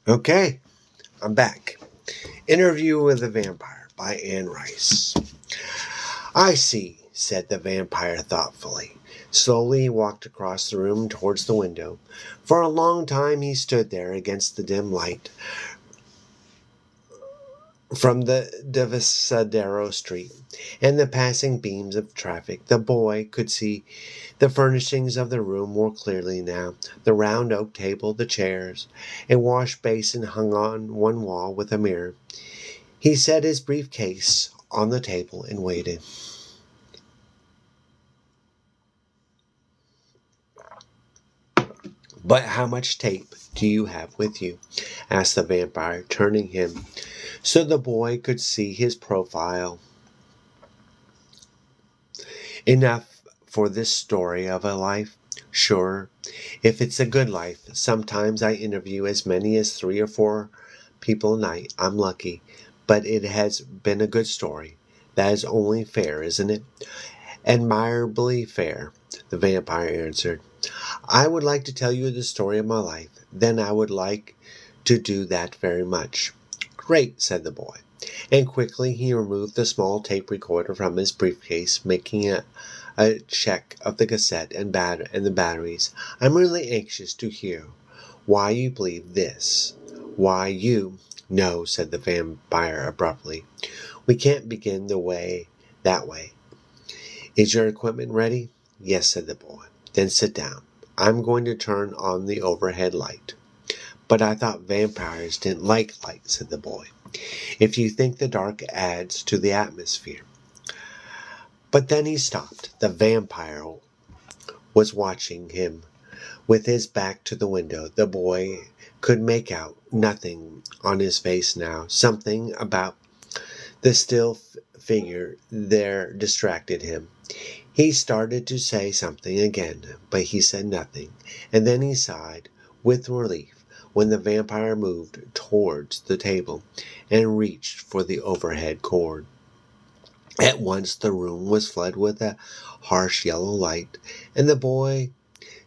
Okay, I'm back. Interview with the Vampire by Anne Rice. I see, said the vampire thoughtfully. Slowly he walked across the room towards the window. For a long time he stood there against the dim light from the Divisadero street and the passing beams of traffic. The boy could see the furnishings of the room more clearly now. The round oak table, the chairs, a wash basin hung on one wall with a mirror. He set his briefcase on the table and waited. But how much tape do you have with you? Asked the vampire, turning him so the boy could see his profile. Enough for this story of a life? Sure, if it's a good life. Sometimes I interview as many as 3 or 4 people a night. I'm lucky, but it has been a good story. That is only fair, isn't it? Admirably fair, the vampire answered. I would like to tell you the story of my life. Then I would like to do that very much. Great, said the boy. And quickly he removed the small tape recorder from his briefcase, making a check of the cassette and the batteries. I'm really anxious to hear why you believe this. Why you... No, said the vampire abruptly. We can't begin that way. Is your equipment ready? Yes, said the boy. Then sit down. I'm going to turn on the overhead light. But I thought vampires didn't like light, said the boy. If you think the dark adds to the atmosphere. But then he stopped. The vampire was watching him with his back to the window. The boy could make out nothing on his face now. Something about the still figure there distracted him. He started to say something again, but he said nothing, and then he sighed with relief when the vampire moved towards the table and reached for the overhead cord. At once the room was flooded with a harsh yellow light, and the boy,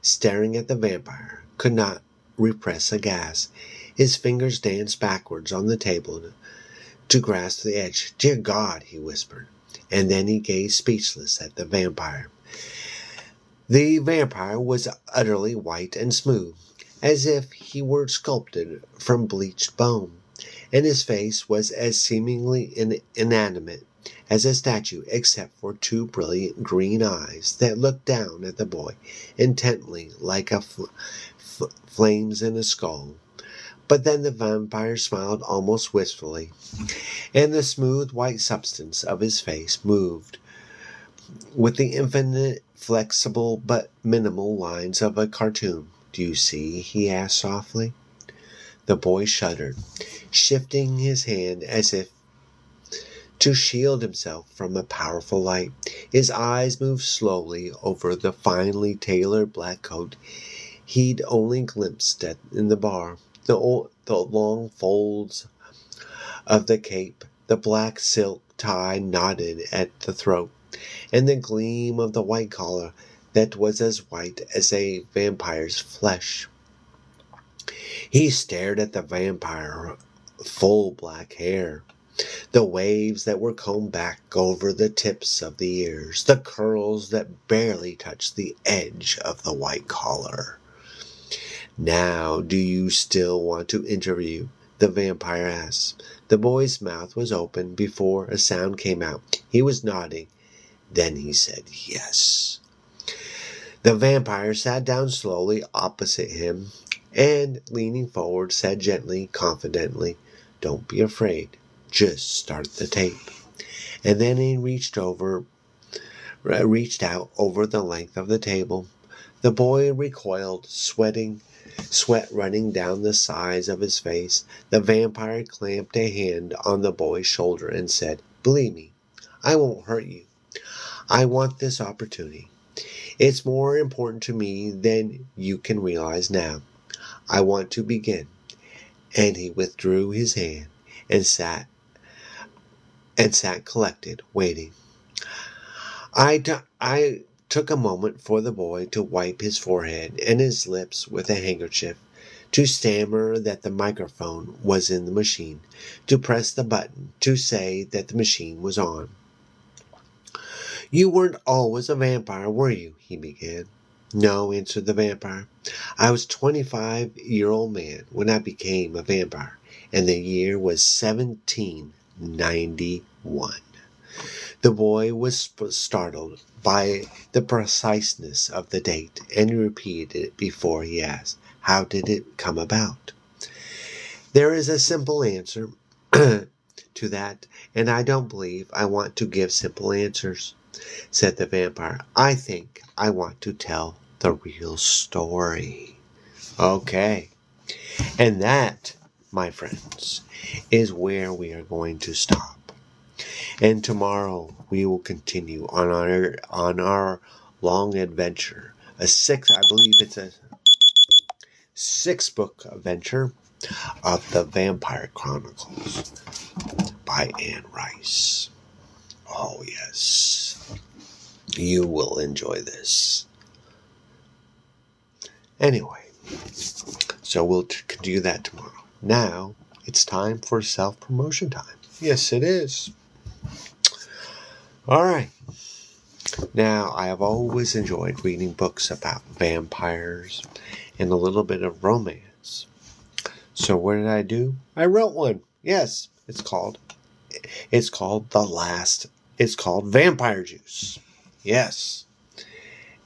staring at the vampire, could not repress a gasp. His fingers danced backwards on the table to grasp the edge. Dear God, he whispered, and then he gazed speechless at the vampire. The vampire was utterly white and smooth, as if he were sculpted from bleached bone, and his face was as seemingly inanimate as a statue, except for 2 brilliant green eyes that looked down at the boy intently like flames in a skull. But then the vampire smiled almost wistfully, and the smooth white substance of his face moved with the infinite, flexible but minimal lines of a cartoon. Do you see? He asked softly. The boy shuddered, shifting his hand as if to shield himself from a powerful light. His eyes moved slowly over the finely tailored black coat he'd only glimpsed in the bar. The long folds of the cape, the black silk tie knotted at the throat, and the gleam of the white collar that was as white as a vampire's flesh. He stared at the vampire, full black hair, the waves that were combed back over the tips of the ears, the curls that barely touched the edge of the white collar. Now, do you still want to interview? The vampire asked. The boy's mouth was open before a sound came out. He was nodding. Then he said yes. The vampire sat down slowly opposite him and, leaning forward, said gently, confidently, Don't be afraid. Just start the tape. And then he reached out over the length of the table. The boy recoiled, sweat running down the sides of his face. The vampire clamped a hand on the boy's shoulder and said, Believe me, I won't hurt you. I want this opportunity. It's more important to me than you can realize now. I want to begin. And he withdrew his hand and sat collected, waiting. I took a moment for the boy to wipe his forehead and his lips with a handkerchief, to stammer that the microphone was in the machine, to press the button, to say that the machine was on. "You weren't always a vampire, were you?" he began. "No," answered the vampire. "I was a 25-year-old man when I became a vampire, and the year was 1791. The boy was startled by the preciseness of the date, and he repeated it before he asked, "How did it come about?" "There is a simple answer to that, and I don't believe I want to give simple answers," said the vampire. "I think I want to tell the real story." Okay. And that, my friends, is where we are going to stop. And tomorrow we will continue on our long adventure. I believe it's a 6-book adventure of the Vampire Chronicles by Anne Rice. Oh yes, you will enjoy this. Anyway, so we'll do that tomorrow. Now it's time for self-promotion time. Yes, it is. All right. Now, I have always enjoyed reading books about vampires and a little bit of romance. So what did I do? I wrote one. Yes, it's called Vampire Juice. Yes.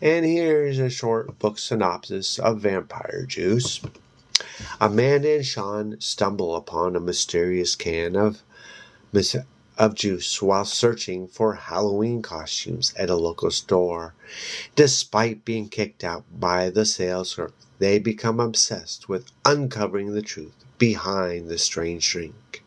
And here's a short book synopsis of Vampire Juice. Amanda and Sean stumble upon a mysterious can of juice while searching for Halloween costumes at a local store. Despite being kicked out by the sales clerk, they become obsessed with uncovering the truth behind the strange drink.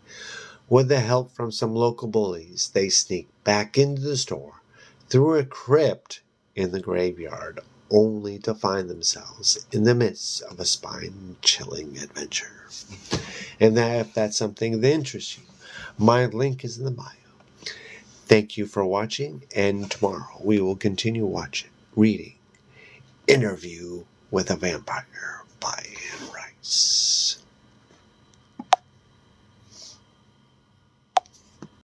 With the help from some local bullies, they sneak back into the store through a crypt in the graveyard, only to find themselves in the midst of a spine-chilling adventure. And if that's something that interests you, my link is in the bio. Thank you for watching, and tomorrow we will continue reading Interview with a Vampire by Anne Rice.